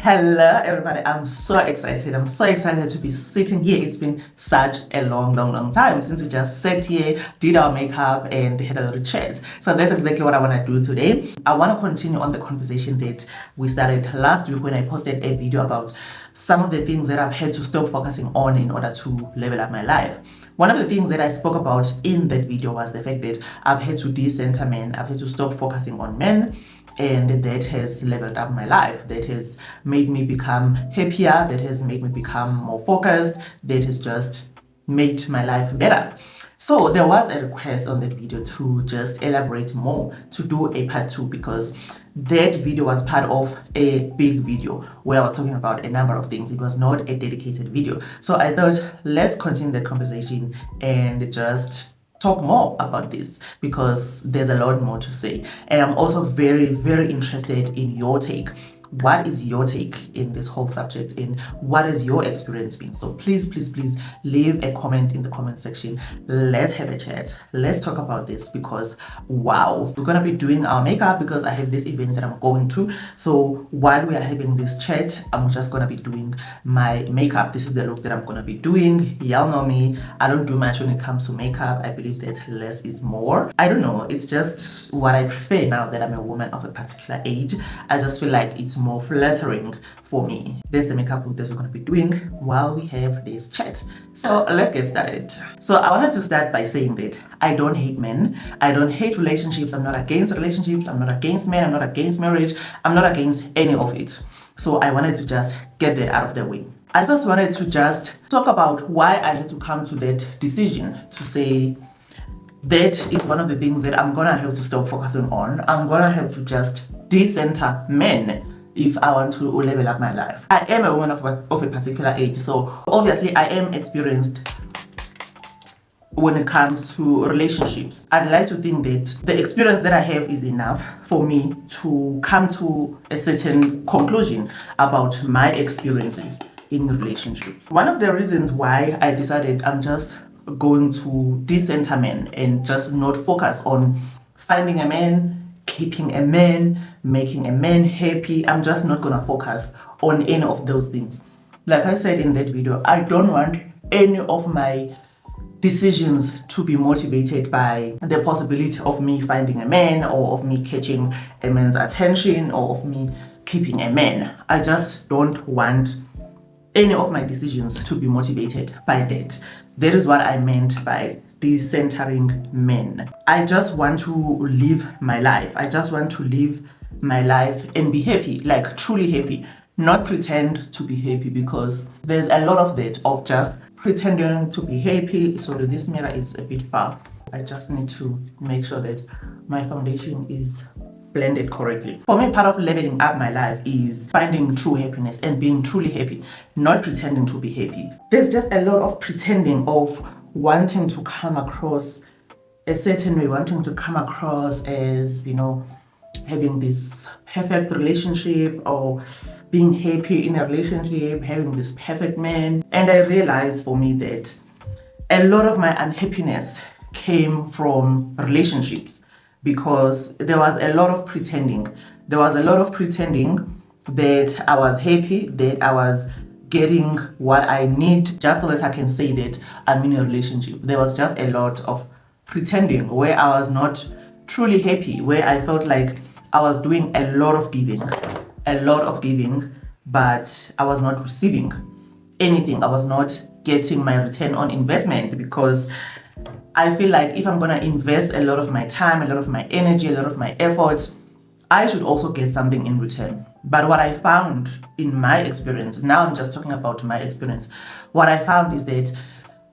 Hello everybody, I'm so excited. I'm so excited to be sitting here. It's been such a long time since we just sat here, did our makeup and had a little chat. So that's exactly what I want to do today. I want to continue on the conversation that we started last week when I posted a video about some of the things that I've had to stop focusing on in order to level up my life. One of the things that I spoke about in that video was the fact that I've had to decenter men. I've had to stop focusing on men, and that has leveled up my life. That has made me become happier. That has made me become more focused. That has just made my life better. So there was a request on that video to just elaborate more, to do a part 2, because that video was part of a big video where I was talking about a number of things. It was not a dedicated video. So I thought, let's continue that conversation and just talk more about this, because there's a lot more to say. And I'm also very interested in your take. What is your take in this whole subject, and what is your experience been? So please leave a comment in the comment section. Let's have a chat. Let's talk about this, because wow, we're gonna be doing our makeup because I have this event that I'm going to. So while we are having this chat, I'm just gonna be doing my makeup. This is the look that I'm gonna be doing. Y'all know me, I don't do much when it comes to makeup. I believe that less is more. I don't know, it's just what I prefer now that I'm a woman of a particular age. I just feel like it's more flattering for me. There's the makeup look that we're going to be doing while we have this chat. So let's get started. So I wanted to start by saying that I don't hate men. I don't hate relationships. I'm not against relationships. I'm not against men. I'm not against marriage. I'm not against any of it. So I wanted to just get that out of the way. I just wanted to just talk about why I had to come to that decision to say that is one of the things that I'm gonna have to stop focusing on. I'm gonna have to just decenter men if I want to level up my life. I am a woman of a particular age, so obviously I am experienced when it comes to relationships. I'd like to think that the experience that I have is enough for me to come to a certain conclusion about my experiences in relationships. One of the reasons why I decided I'm just going to decenter men and just not focus on finding a man, keeping a man, making a man happy. I'm just not gonna focus on any of those things. Like I said in that video, I don't want any of my decisions to be motivated by the possibility of me finding a man, or of me catching a man's attention, or of me keeping a man. I just don't want any of my decisions to be motivated by that. That is what I meant by decentering men. I just want to live my life. I just want to live my life and be happy, like truly happy, not pretend to be happy, because there's a lot of that, of just pretending to be happy. Sorry, this mirror is a bit far. I just need to make sure that my foundation is blended correctly. For me, part of leveling up my life is finding true happiness and being truly happy, not pretending to be happy. There's just a lot of pretending, of wanting to come across a certain way, wanting to come across as, you know, having this perfect relationship, or being happy in a relationship, having this perfect man. And I realized for me that a lot of my unhappiness came from relationships, because there was a lot of pretending. There was a lot of pretending that I was happy, that I was getting what I need, just so that I can say that I'm in a relationship. There was just a lot of pretending where I was not truly happy, where I felt like I was doing a lot of giving, but I was not receiving anything. I was not getting my return on investment, because I feel like if I'm gonna invest a lot of my time, a lot of my energy, a lot of my effort, I should also get something in return. But what I found in my experience, now I'm just talking about my experience, what I found is that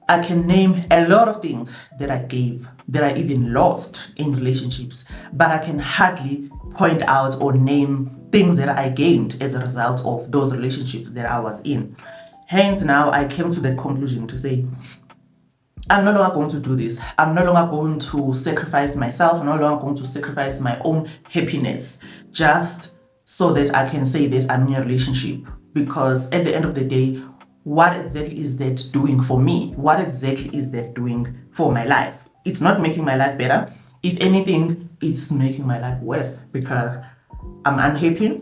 I can name a lot of things that I gave, that I even lost in relationships, but I can hardly point out or name things that I gained as a result of those relationships that I was in. Hence, now I came to that conclusion to say, I'm no longer going to do this. I'm no longer going to sacrifice myself. I'm no longer going to sacrifice my own happiness just so that I can say that I'm in a relationship. Because at the end of the day, what exactly is that doing for me? What exactly is that doing for my life? It's not making my life better. If anything, it's making my life worse, because I'm unhappy.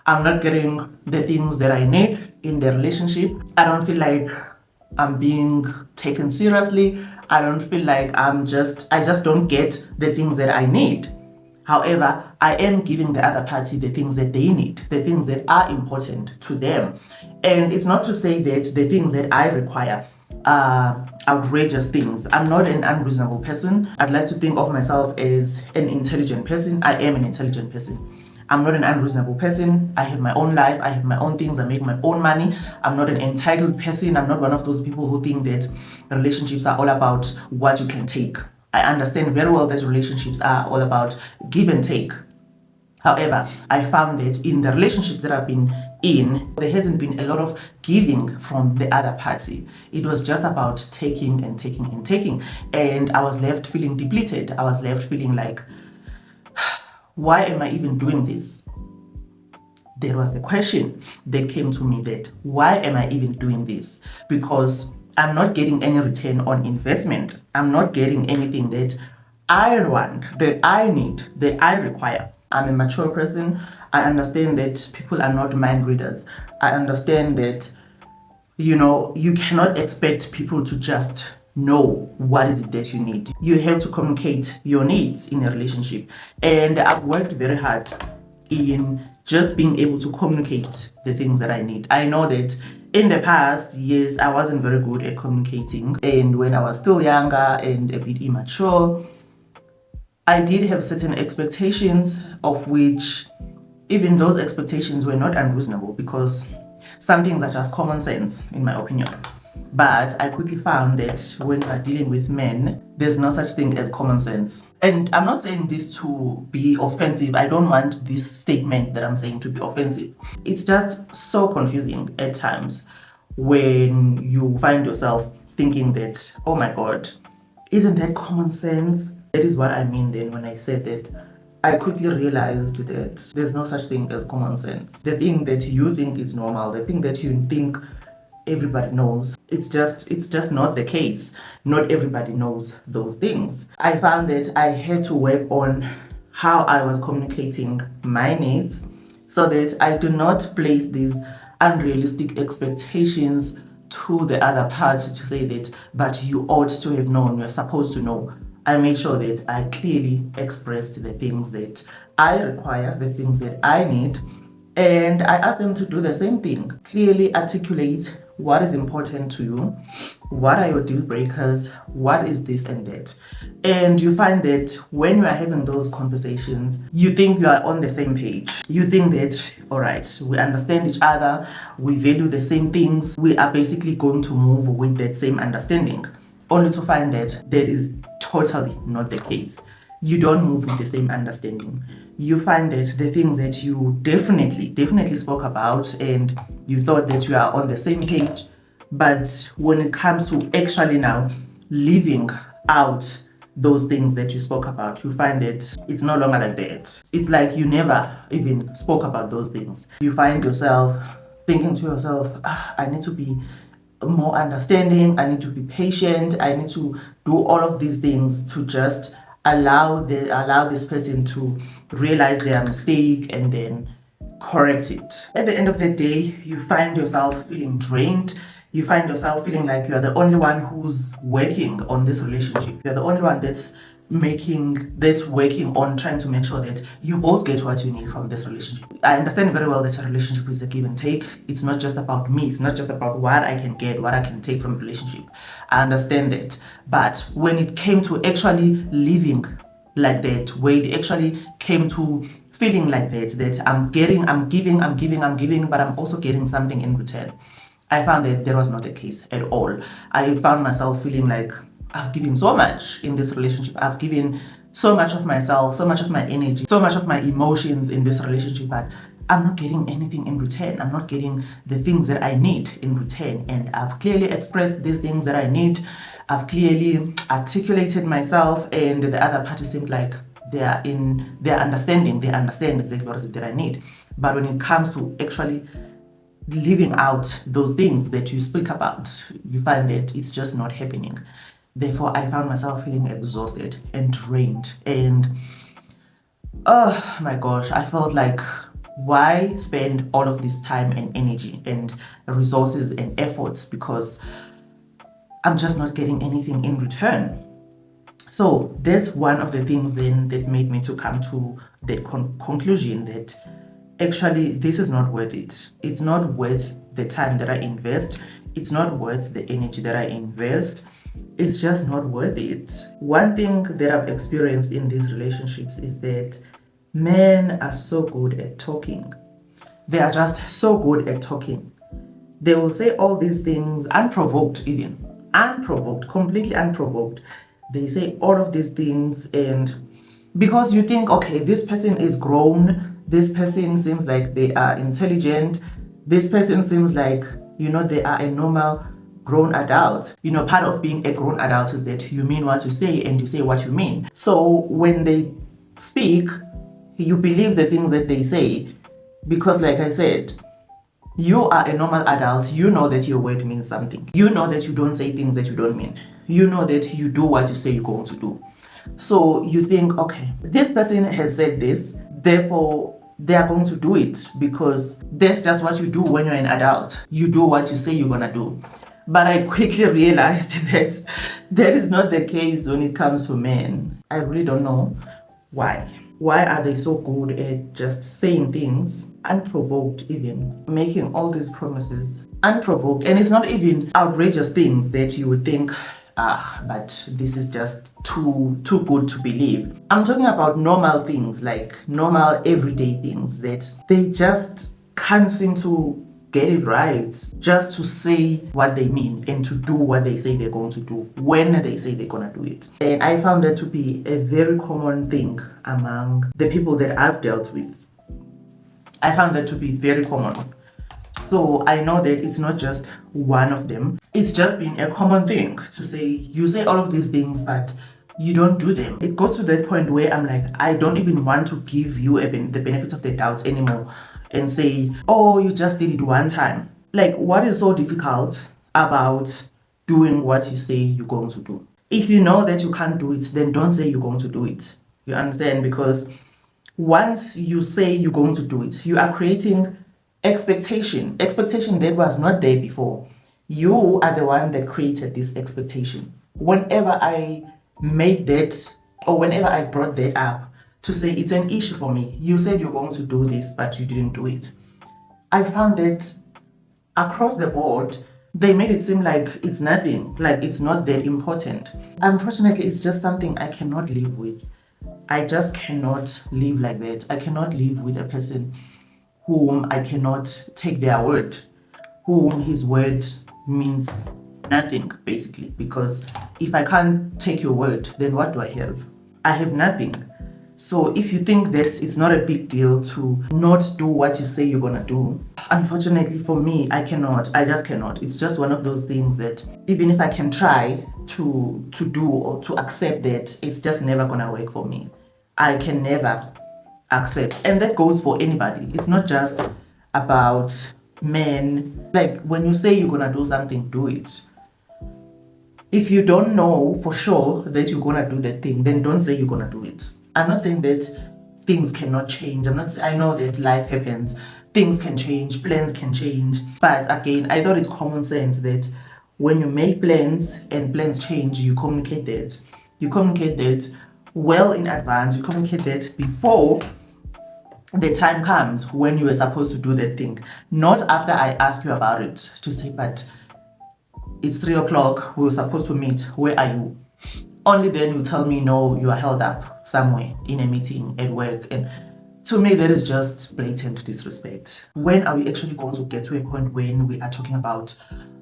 I'm not getting the things that I need in the relationship. I don't feel like I'm being taken seriously. I don't feel like I just don't get the things that I need. However, I am giving the other party the things that they need, the things that are important to them. And it's not to say that the things that I require are outrageous things. I'm not an unreasonable person. I'd like to think of myself as an intelligent person. I am an intelligent person. I'm not an unreasonable person. I have my own life. I have my own things. I make my own money. I'm not an entitled person. I'm not one of those people who think that relationships are all about what you can take. I understand very well that relationships are all about give and take. However, I found that in the relationships that I've been in, there hasn't been a lot of giving from the other party. It was just about taking and taking and taking. And I was left feeling depleted. I was left feeling like, why am I even doing this? There was the question that came to me that why am I even doing this? Because I'm not getting any return on investment. I'm not getting anything that I want, that I need, that I require. I'm a mature person. I understand that people are not mind readers. I understand that, you cannot expect people to just know what is it that you need. You have to communicate your needs in a relationship. And I've worked very hard in just being able to communicate the things that I need. I know that in the past, yes, I wasn't very good at communicating. And when I was still younger and a bit immature, I did have certain expectations, of which even those expectations were not unreasonable, because some things are just common sense, in my opinion. But I quickly found that when we're dealing with men, there's no such thing as common sense. And I'm not saying this to be offensive. I don't want this statement that I'm saying to be offensive. It's just so confusing at times when you find yourself thinking that, oh my God, isn't that common sense? That is what I mean then when I said that I quickly realized that there's no such thing as common sense. The thing that you think is normal, the thing that you think everybody knows, it's just not the case. Not everybody knows those things. I found that I had to work on how I was communicating my needs so that I do not place these unrealistic expectations to the other party to say that, but you ought to have known, you're supposed to know. I made sure that I clearly expressed the things that I require, the things that I need, and I asked them to do the same thing. Clearly articulate what is important to you, what are your deal breakers, what is this and that. And you find that when you are having those conversations, you think you are on the same page. You think that, all right, we understand each other, we value the same things, we are basically going to move with that same understanding, only to find that that is totally not the case. You don't move with the same understanding. You find that the things that you definitely spoke about and you thought that you are on the same page, but when it comes to actually now living out those things that you spoke about, you find that it's no longer like that. It's like you never even spoke about those things. You find yourself thinking to yourself, I need to be more understanding, I need to be patient, I need to do all of these things to just allow this person to realize their mistake and then correct it. At the end of the day, you find yourself feeling drained. You find yourself feeling like you are the only one who's working on this relationship. You're the only one that's working on trying to make sure that you both get what you need from this relationship. I understand very well that a relationship is a give and take. It's not just about me. It's not just about what I can get, what I can take from a relationship. I understand that. But when it came to actually living like that, where it actually came to feeling like that I'm giving, but I'm also getting something in return, I found that was not the case at all. I found myself feeling like I've given so much in this relationship. I've given so much of myself, so much of my energy, so much of my emotions in this relationship, but I'm not getting anything in return. I'm not getting the things that I need in return. And I've clearly expressed these things that I need. I've clearly articulated myself, and the other party seemed like they are in their understanding. They understand exactly what is it that I need. But when it comes to actually living out those things that you speak about, you find that it's just not happening. Therefore, I found myself feeling exhausted and drained. And oh my gosh, I felt like Why spend all of this time and energy and resources and efforts because I'm just not getting anything in return? So that's one of the things then that made me to come to the conclusion that actually this is not worth it. It's not worth the time that I invest. It's not worth the energy that I invest. It's just not worth it. One thing that I've experienced in these relationships is that men are so good at talking. They are just so good at talking. They will say all these things unprovoked, even unprovoked, completely unprovoked. They say all of these things, and because you think, okay, this person is grown, this person seems like they are intelligent, this person seems like, they are a normal grown adult. Part of being a grown adult is that you mean what you say and you say what you mean. So when they speak, you believe the things that they say because, like I said, you are a normal adult. You know that your word means something. You know that you don't say things that you don't mean. You know that you do what you say you're going to do. So you think, okay, this person has said this, therefore they are going to do it because that's just what you do when you're an adult. You do what you say you're gonna do. But I quickly realized that that is not the case when it comes to men. I really don't know why. Why are they so good at just saying things unprovoked, even making all these promises unprovoked? And it's not even outrageous things that you would think, but this is just too good to believe. I'm talking about normal things, like normal everyday things that they just can't seem to get it right, just to say what they mean and to do what they say they're going to do when they say they're going to do it. And I found that to be a very common thing among the people that I've dealt with. I found that to be very common. So I know that it's not just one of them. It's just been a common thing to say, you say all of these things, but you don't do them. It goes to that point where I'm like, I don't even want to give you the benefit of the doubt anymore and say, oh, you just did it one time. Like, what is so difficult about doing what you say you're going to do? If you know that you can't do it, then don't say you're going to do it. You understand? Because once you say you're going to do it, you are creating expectation that was not there before. You are the one that created this expectation. Whenever I made that, or whenever I brought that up to say it's an issue for me, you said you're going to do this, but you didn't do it. I found that across the board, they made it seem like it's nothing, like it's not that important. Unfortunately, it's just something I cannot live with. I just cannot live like that. I cannot live with a person whom I cannot take their word, whom his word means nothing, basically. Because if I can't take your word, then what do I have? I have nothing. So if you think that it's not a big deal to not do what you say you're gonna do, unfortunately for me, I just cannot. It's just one of those things that even if I can try to do or to accept that, it's just never gonna work for me. I can never accept. And that goes for anybody. It's not just about men. Like when you say you're gonna do something, do it. If you don't know for sure that you're gonna do that thing, then don't say you're gonna do it. I'm not saying that things cannot change. I know that life happens. Things can change, plans can change. But again, I thought it's common sense that when you make plans and plans change, you communicate that. You communicate that well in advance. You communicate that before the time comes when you were supposed to do that thing. Not after I ask you about it to say, but it's 3 o'clock, we were supposed to meet, where are you? Only then you tell me, no, you are held up somewhere in a meeting at work. And to me, that is just blatant disrespect. When are we actually going to get to a point when we are talking about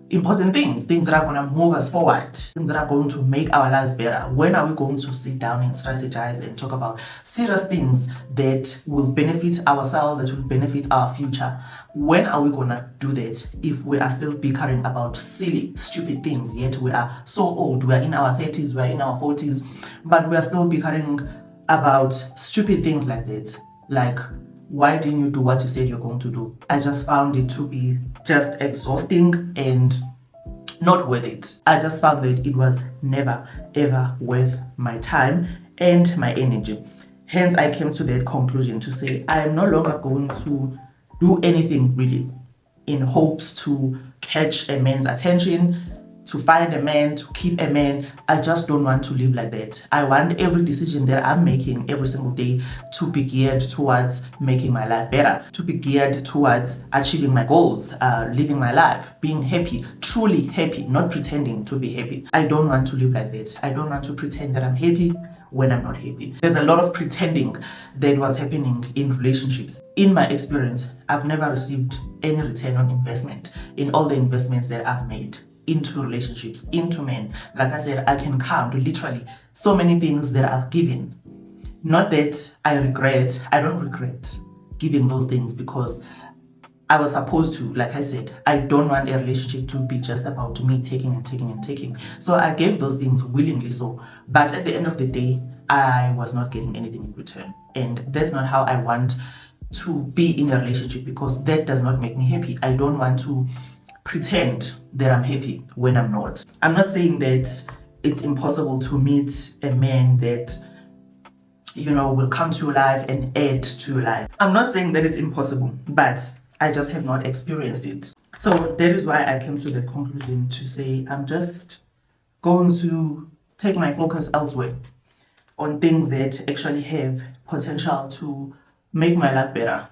important things that are going to move us forward, things that are going to make our lives better? When are we going to sit down and strategize and talk about serious things that will benefit ourselves, that will benefit our future? When are we going to do that if we are still bickering about silly, stupid things, yet we are so old, we are in our 30s, we are in our 40s, but we are still bickering about stupid things like that? Like, why didn't you do what you said you're going to do? I just found it to be just exhausting and not worth it. I just found that it was never ever worth my time and my energy. Hence, I came to that conclusion to say I am no longer going to do anything really in hopes to catch a man's attention, to find a man, to keep a man. I just don't want to live like that. I want every decision that I'm making every single day to be geared towards making my life better, to be geared towards achieving my goals, living my life, being happy, truly happy, not pretending to be happy. I don't want to live like that. I don't want to pretend that I'm happy when I'm not happy. There's a lot of pretending that was happening in relationships. In my experience, I've never received any return on investment in all the investments that I've made into relationships, into men. Like I said, I can count literally so many things that I've given. Not that I don't regret giving those things because I was supposed to. Like I said, I don't want a relationship to be just about me taking and taking and taking. So I gave those things willingly so. But at the end of the day, I was not getting anything in return. And that's not how I want to be in a relationship because that does not make me happy. I don't want to pretend that I'm happy when I'm not. I'm not saying that it's impossible to meet a man that will come to your life and add to your life. I'm not saying that it's impossible, but I just have not experienced it. So that is why I came to the conclusion to say I'm just going to take my focus elsewhere on things that actually have potential to make my life better,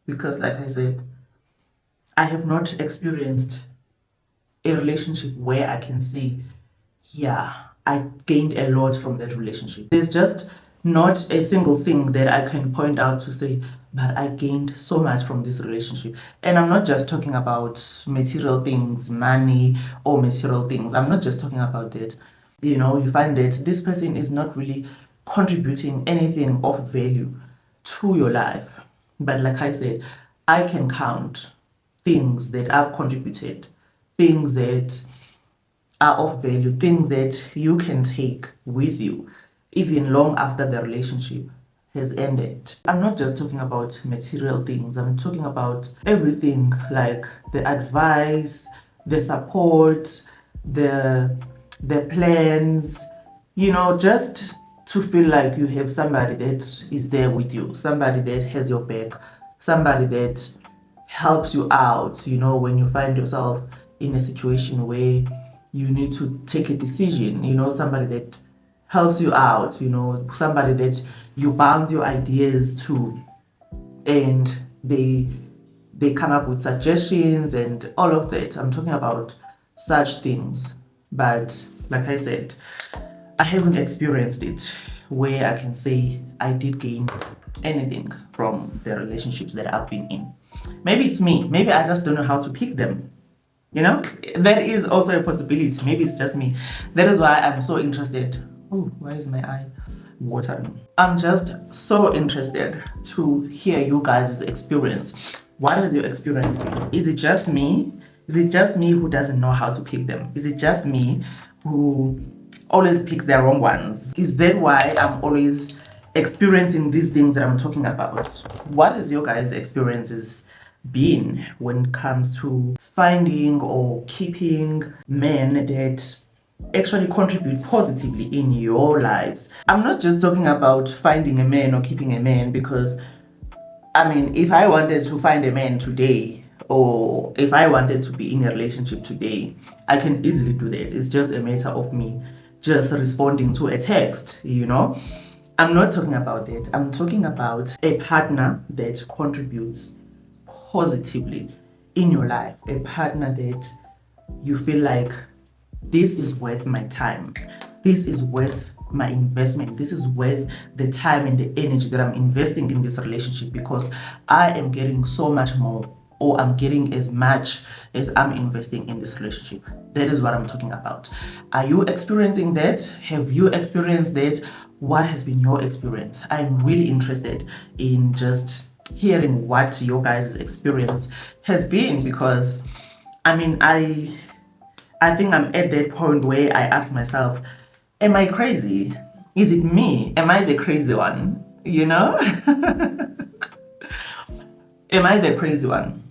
because like I said, I have not experienced a relationship where I can say, yeah, I gained a lot from that relationship. There's just not a single thing that I can point out to say, but I gained so much from this relationship. And I'm not just talking about material things, money or material things. I'm not just talking about that. You find that this person is not really contributing anything of value to your life. But like I said, I can count things that I've contributed, things that are of value, things that you can take with you even long after the relationship has ended. I'm not just talking about material things, I'm talking about everything, like the advice, the support, the plans, just to feel like you have somebody that is there with you, somebody that has your back, somebody that helps you out, when you find yourself in a situation where you need to take a decision, somebody that helps you out, somebody that you bounce your ideas to and they come up with suggestions and all of that. I'm talking about such things. But like I said, I haven't experienced it where I can say I did gain anything from the relationships that I've been in. Maybe it's me. Maybe I just don't know how to pick them. That is also a possibility. Maybe it's just me. That is why I'm so interested. Oh, why is my eye watering? I'm just so interested to hear you guys' experience. What has your experience been? Is it just me? Is it just me who doesn't know how to pick them? Is it just me who always picks the wrong ones? Is that why I'm always experiencing these things that I'm talking about? What has your guys' experiences been when it comes to finding or keeping men that actually contribute positively in your lives? I'm not just talking about finding a man or keeping a man, because if I wanted to find a man today, or if I wanted to be in a relationship today, I can easily do that. It's just a matter of me just responding to a text, I'm not talking about that. I'm talking about a partner that contributes positively in your life, a partner that you feel like this is worth my time, this is worth my investment, this is worth the time and the energy that I'm investing in this relationship, because I am getting so much more, or I'm getting as much as I'm investing in this relationship. That is what I'm talking about. Are you experiencing that? Have you experienced that? What has been your experience? I'm really interested in just hearing what your guys' experience has been, because I think I'm at that point where I ask myself, am I crazy? Is it me? Am I the crazy one? Am I the crazy one?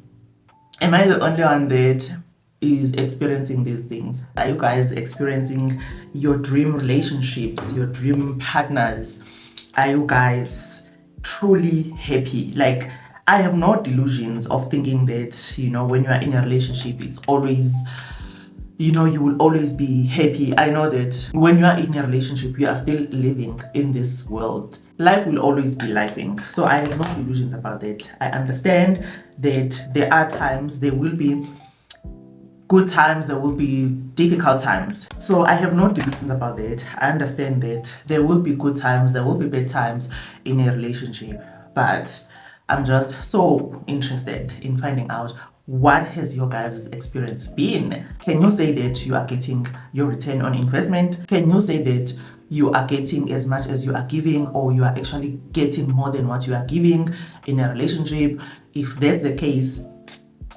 Am I the only one that is experiencing these things? Are you guys experiencing your dream relationships, your dream partners, Are you guys truly happy? Like, I have no delusions of thinking that, when you are in a relationship, it's always, you will always be happy. I know that when you are in a relationship, you are still living in this world. Life will always be lifing. So I have no illusions about that. I understand that there are times, there will be good times, there will be difficult times. So I have no delusions about that. I understand that there will be good times, there will be bad times in a relationship. But I'm just so interested in finding out, what has your guys' experience been? Can you say that you are getting your return on investment? Can you say that you are getting as much as you are giving, or you are actually getting more than what you are giving in a relationship? If that's the case,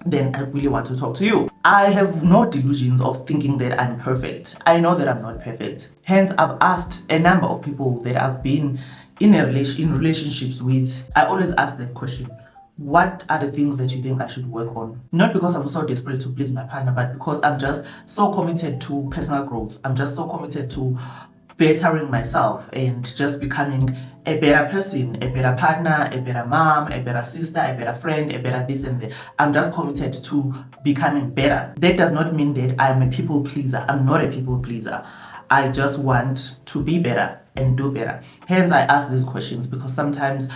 then I really want to talk to you. I have no delusions of thinking that I'm perfect. I know that I'm not perfect. Hence, I've asked a number of people that I've been in relationships with. I always ask that question: what are the things that you think I should work on? Not because I'm so desperate to please my partner, but because I'm just so committed to personal growth. I'm just so committed to bettering myself and just becoming a better person, a better partner, a better mom, a better sister, a better friend, a better this and that. I'm just committed to becoming better. That does not mean that I'm a people pleaser. I'm not a people pleaser. I just want to be better and do better. Hence, I ask these questions, because sometimes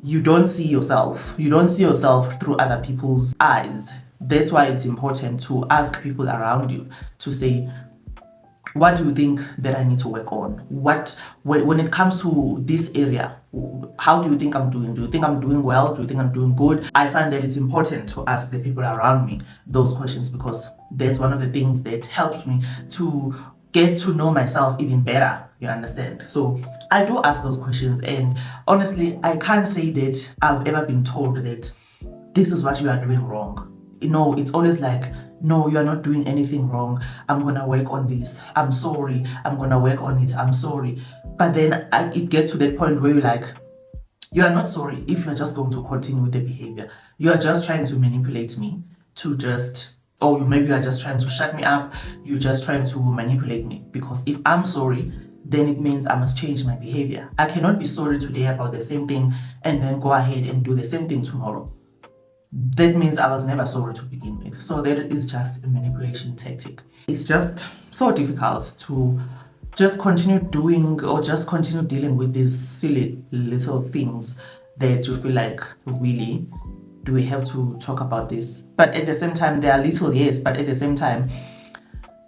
you don't see yourself. You don't see yourself through other people's eyes. That's why it's important to ask people around you to say, what do you think that I need to work on? When it comes to this area, how do you think I'm doing? Do you think I'm doing well? Do you think I'm doing good? I find that it's important to ask the people around me those questions, because that's one of the things that helps me to get to know myself even better. You understand? So I do ask those questions, and honestly, I can't say that I've ever been told that this is what you are doing wrong. It's always like, no, you are not doing anything wrong. I'm gonna work on this. I'm sorry. I'm gonna work on it. I'm sorry. But then it gets to that point where you're like, you are not sorry if you're just going to continue with the behavior. You are just trying to manipulate me to just, or maybe you are just trying to shut me up. You're just trying to manipulate me. Because if I'm sorry, then it means I must change my behavior. I cannot be sorry today about the same thing and then go ahead and do the same thing tomorrow. That means I was never sorry to begin with. So that is just a manipulation tactic. It's just so difficult to just continue doing or just continue dealing with these silly little things that you feel like, really, do we have to talk about this? But at the same time, they are little, yes, but at the same time,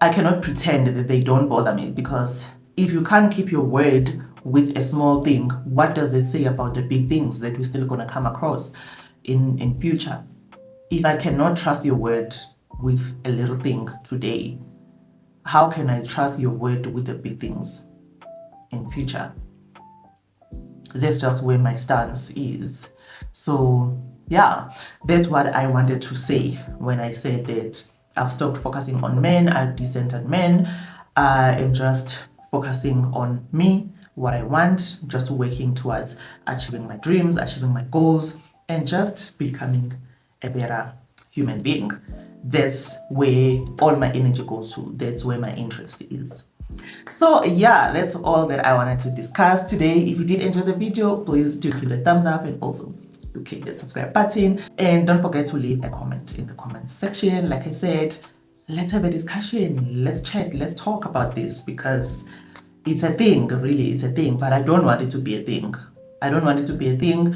I cannot pretend that they don't bother me, because if you can't keep your word with a small thing, what does it say about the big things that we're still going to come across in future? If I cannot trust your word with a little thing today, how can I trust your word with the big things in future? That's just where my stance is. So yeah, that's what I wanted to say when I said that I've stopped focusing on men, I've decentered men. I am just focusing on me, what I want, just working towards achieving my dreams, achieving my goals, and just becoming a better human being. That's where all my energy goes to. That's where my interest is. So yeah, that's all that I wanted to discuss today. If you did enjoy the video, please do give it a thumbs up, and also do click the subscribe button, and don't forget to leave a comment in the comment section. Like I said, let's have a discussion, let's chat, let's talk about this, because it's a thing. Really, it's a thing, but I don't want it to be a thing. I don't want it to be a thing.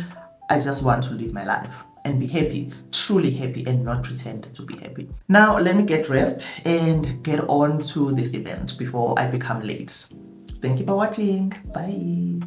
I just want to live my life and be happy, truly happy, and not pretend to be happy. Now, let me get dressed and get on to this event before I become late. Thank you for watching. Bye.